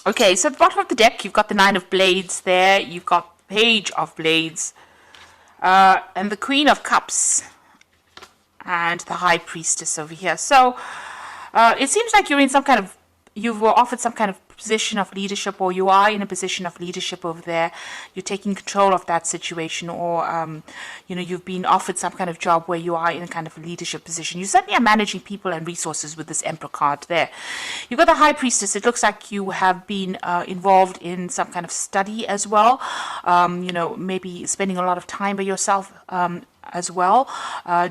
Okay, so at the bottom of the deck, you've got the Nine of Blades there. You've got Page of Blades. And the Queen of Cups. And the High Priestess over here. So it seems like you're in some kind of, you were offered some kind of position of leadership, or you are in a position of leadership over there. You're taking control of that situation, or you've been offered some kind of job where you are in a kind of leadership position. You certainly are managing people and resources with this Emperor card there. You've got the High Priestess. It looks like you have been involved in some kind of study as well. Maybe spending a lot of time by yourself as well,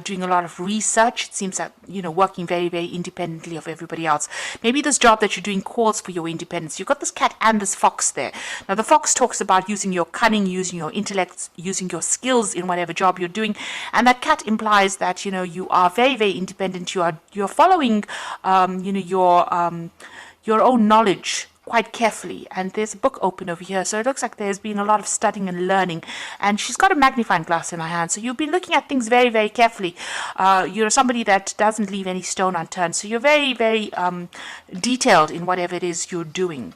doing a lot of research. It seems that, working very, very independently of everybody else. Maybe this job that you're doing calls for your independence. You've got this cat and this fox there. Now, the fox talks about using your cunning, using your intellect, using your skills in whatever job you're doing. And that cat implies that, you are very, very independent. You're following, your own knowledge quite carefully, and there's a book open over here, so it looks like there's been a lot of studying and learning, and she's got a magnifying glass in her hand, so you've been looking at things very, very carefully. You're somebody that doesn't leave any stone unturned, so you're very, very detailed in whatever it is you're doing.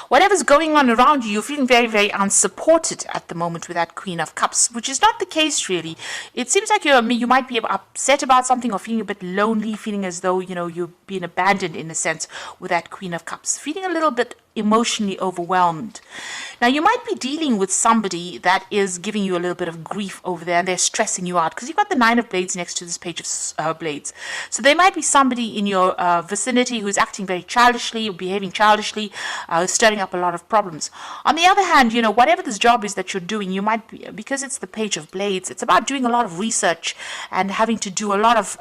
Whatever's going on around you, you're feeling very, very unsupported at the moment with that Queen of Cups, which is not the case really. It seems like you might be upset about something, or feeling a bit lonely, feeling as though, you've been abandoned in a sense with that Queen of Cups, feeling a little bit emotionally overwhelmed. Now, you might be dealing with somebody that is giving you a little bit of grief over there, and they're stressing you out, because you've got the Nine of Blades next to this Page of Blades. So there might be somebody in your vicinity who's acting very childishly, or behaving childishly, stirring up a lot of problems. On the other hand, whatever this job is that you're doing, you might be, because it's the Page of Blades, it's about doing a lot of research and having to do a lot of,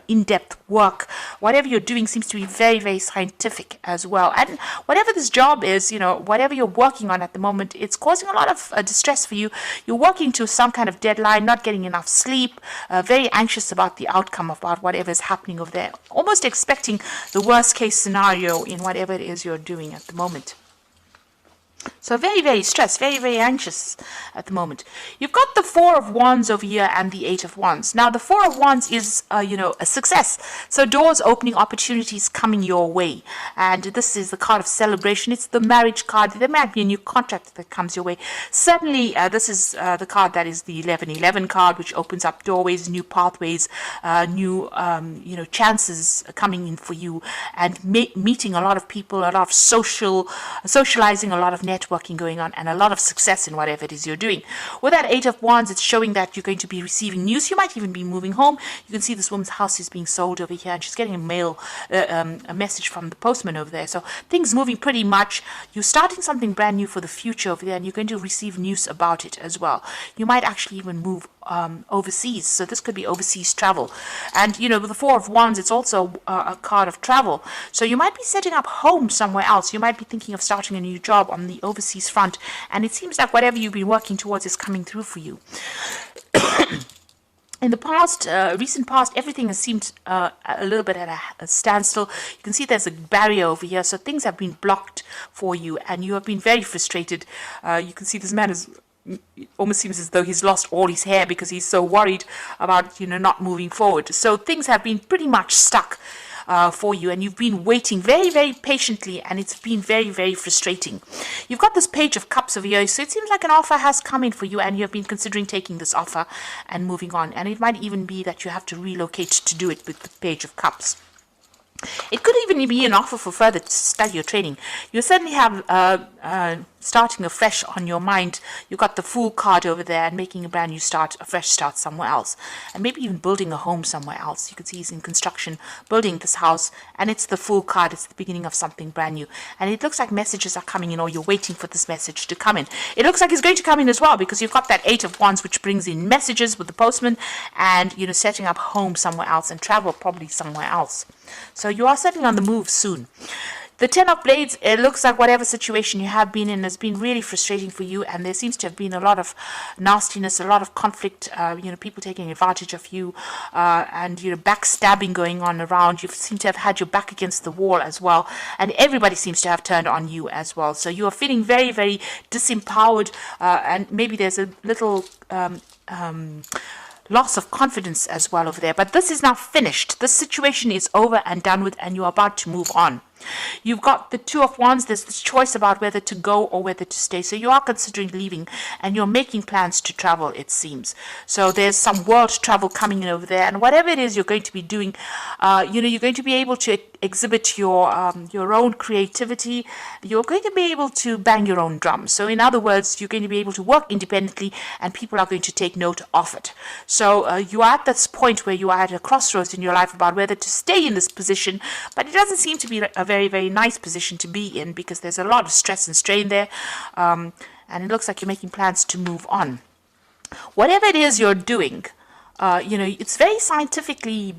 in-depth work. Whatever you're doing seems to be very, very scientific as well. And whatever this job is, whatever you're working on at the moment, it's causing a lot of distress for you. You're working to some kind of deadline, not getting enough sleep, very anxious about the outcome, about whatever is happening over there, almost expecting the worst case scenario in whatever it is you're doing at the moment. So very, very stressed, very, very anxious at the moment. You've got the Four of Wands over here and the Eight of Wands. Now, the Four of Wands is, a success. So doors opening, opportunities coming your way. And this is the card of celebration. It's the marriage card. There might be a new contract that comes your way. Certainly, this is the card that is the 1111 card, which opens up doorways, new pathways, new, chances coming in for you, and meeting a lot of people, a lot of socializing, a lot of networking going on, and a lot of success in whatever it is you're doing. With that Eight of Wands, it's showing that you're going to be receiving news. You might even be moving home. You can see this woman's house is being sold over here, and she's getting a message from the postman over there. So things moving pretty much. You're starting something brand new for the future over there, and you're going to receive news about it as well. You might actually even move overseas, so this could be overseas travel. And with the Four of Wands, it's also a card of travel, so you might be setting up home somewhere else. You might be thinking of starting a new job on the overseas front, and it seems like whatever you've been working towards is coming through for you. In the past, recent past, everything has seemed a little bit at a standstill. You can see there's a barrier over here, so things have been blocked for you, and you have been very frustrated. You can see this man is, it almost seems as though he's lost all his hair because he's so worried about, not moving forward. So things have been pretty much stuck for you, and you've been waiting very, very patiently, and it's been very, very frustrating. You've got this Page of Cups over here, so it seems like an offer has come in for you, and you have been considering taking this offer and moving on. And it might even be that you have to relocate to do it with the Page of Cups. It could even be an offer for further study or training. You certainly have starting afresh on your mind. You've got the Fool card over there, and making a brand new start, a fresh start somewhere else. And maybe even building a home somewhere else. You can see he's in construction, building this house, and it's the Fool card. It's the beginning of something brand new. And it looks like messages are coming in, or you're waiting for this message to come in. It looks like it's going to come in as well, because you've got that Eight of Wands, which brings in messages with the postman, and, setting up home somewhere else, and travel probably somewhere else. So you are certainly on the move soon. The Ten of Blades, it looks like whatever situation you have been in has been really frustrating for you, and there seems to have been a lot of nastiness, a lot of conflict, people taking advantage of you, and, backstabbing going on around. You seem to have had your back against the wall as well, and everybody seems to have turned on you as well. So you are feeling very, very disempowered, and maybe there's a little loss of confidence as well over there. But this is now finished. This situation is over and done with, and you're about to move on. You've got the Two of Wands. There's this choice about whether to go or whether to stay. So you are considering leaving and you're making plans to travel, it seems. So there's some world travel coming in over there. And whatever it is you're going to be doing, you're going to be able to exhibit your own creativity. You're going to be able to bang your own drum. So in other words, you're going to be able to work independently and people are going to take note of it. So you are at this point where you are at a crossroads in your life about whether to stay in this position, but it doesn't seem to be a very, very nice position to be in because there's a lot of stress and strain there, and it looks like you're making plans to move on. Whatever it is you're doing, it's very science-based.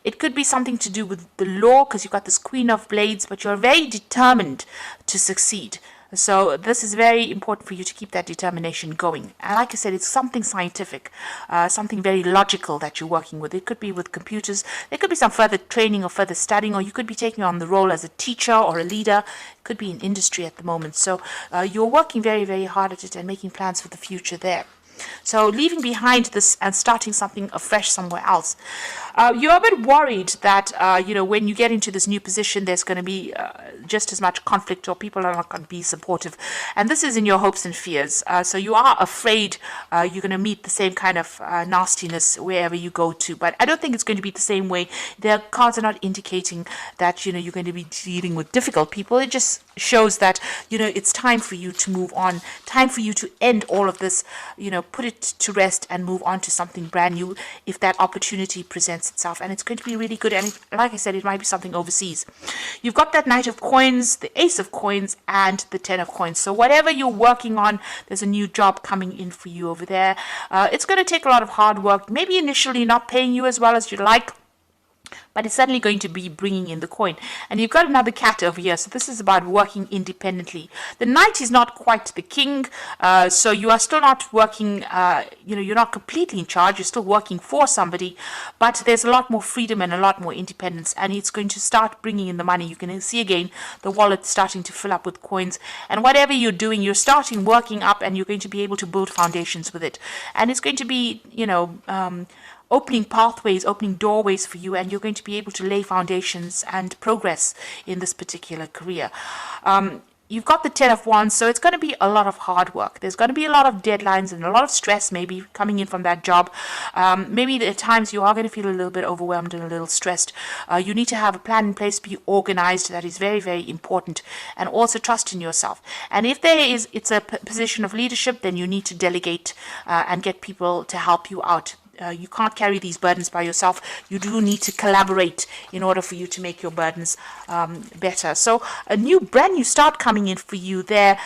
It could be something to do with the law because you've got this Queen of Blades, but you're very determined to succeed. So this is very important for you to keep that determination going. And like I said, it's something scientific, something very logical that you're working with. It could be with computers. There could be some further training or further studying, or you could be taking on the role as a teacher or a leader. It could be in industry at the moment. So you're working very, very hard at it and making plans for the future there. So leaving behind this and starting something afresh somewhere else. You're a bit worried that, when you get into this new position, there's going to be just as much conflict or people are not going to be supportive. And this is in your hopes and fears. So you are afraid you're going to meet the same kind of nastiness wherever you go to. But I don't think it's going to be the same way. The cards are not indicating that, you're going to be dealing with difficult people. It just shows that, it's time for you to move on, time for you to end all of this, put it to rest and move on to something brand new if that opportunity presents itself. And it's going to be really good. And like I said, it might be something overseas. You've got that Knight of Coins, the Ace of Coins, and the Ten of Coins. So whatever you're working on, there's a new job coming in for you over there. It's going to take a lot of hard work, maybe initially not paying you as well as you'd like, but it's certainly going to be bringing in the coin. And you've got another cat over here, so this is about working independently. The knight is not quite the king, so you are still not working, you're not completely in charge, you're still working for somebody, but there's a lot more freedom and a lot more independence, and it's going to start bringing in the money. You can see again the wallet starting to fill up with coins, and whatever you're doing, you're starting working up, and you're going to be able to build foundations with it. And it's going to be, opening pathways, opening doorways for you, and you're going to be able to lay foundations and progress in this particular career. You've got the Ten of Wands, so it's going to be a lot of hard work. There's going to be a lot of deadlines and a lot of stress maybe coming in from that job. Maybe at times you are going to feel a little bit overwhelmed and a little stressed. You need to have a plan in place, be organized. That is very, very important. And also trust in yourself. And if it's a position of leadership, then you need to delegate and get people to help you out. You can't carry these burdens by yourself. You do need to collaborate in order for you to make your burdens better. So a brand new start coming in for you there.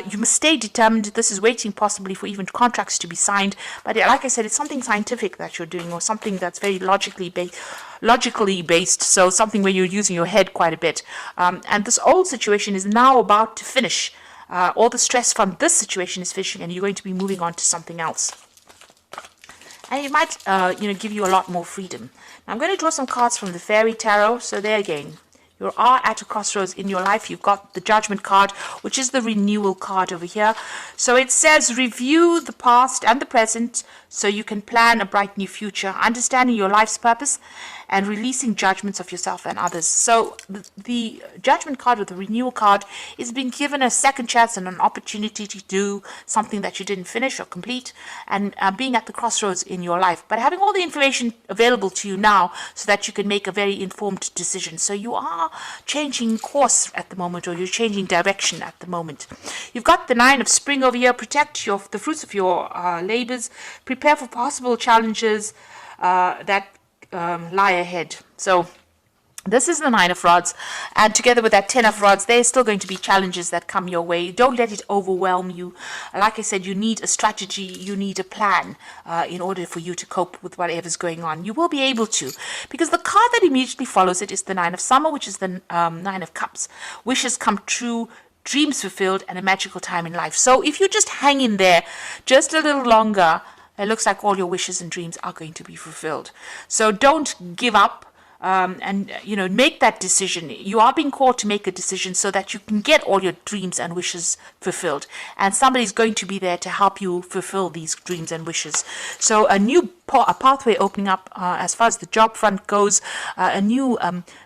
You must stay determined. This is waiting possibly for even contracts to be signed. But like I said, it's something scientific that you're doing, or something that's very logically based. So something where you're using your head quite a bit. And this old situation is now about to finish. All the stress from this situation is finishing, and you're going to be moving on to something else. And it might, give you a lot more freedom. Now I'm going to draw some cards from the Fairy Tarot. So there again, you are at a crossroads in your life. You've got the Judgment card, which is the renewal card over here. So it says, review the past and the present so you can plan a bright new future, understanding your life's purpose and releasing judgments of yourself and others. So the Judgment card, or the renewal card, is being given a second chance and an opportunity to do something that you didn't finish or complete, and being at the crossroads in your life, but having all the information available to you now so that you can make a very informed decision. So you are changing course at the moment, or you're changing direction at the moment. You've got the Nine of Spring over here. Protect the fruits of your labors. Prepare for possible challenges that lie ahead. So this is the Nine of Rods, and together with that Ten of Rods, there's still going to be challenges that come your way. Don't let it overwhelm you. Like I said, you need a strategy, you need a plan in order for you to cope with whatever's going on. You will be able to, because the card that immediately follows it is the Nine of Summer, which is the Nine of Cups. Wishes come true, dreams fulfilled, and a magical time in life. So if you just hang in there just a little longer, it looks like all your wishes and dreams are going to be fulfilled. So don't give up. And make that decision. You are being called to make a decision so that you can get all your dreams and wishes fulfilled, and somebody's going to be there to help you fulfill these dreams and wishes. So a new a pathway opening up as far as the job front goes, a new,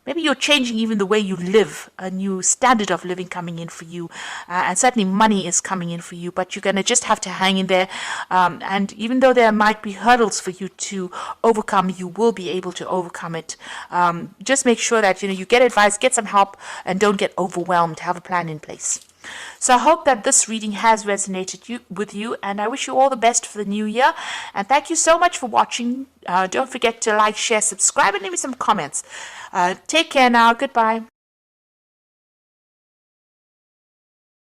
maybe you're changing even the way you live, a new standard of living coming in for you, and certainly money is coming in for you, but you're going to just have to hang in there, and even though there might be hurdles for you to overcome, you will be able to overcome it. Just make sure that you get advice, get some help, and don't get overwhelmed. Have a plan in place. So I hope that this reading has resonated with you, and I wish you all the best for the new year. And thank you so much for watching. Don't forget to like, share, subscribe, and leave me some comments. Take care now. Goodbye.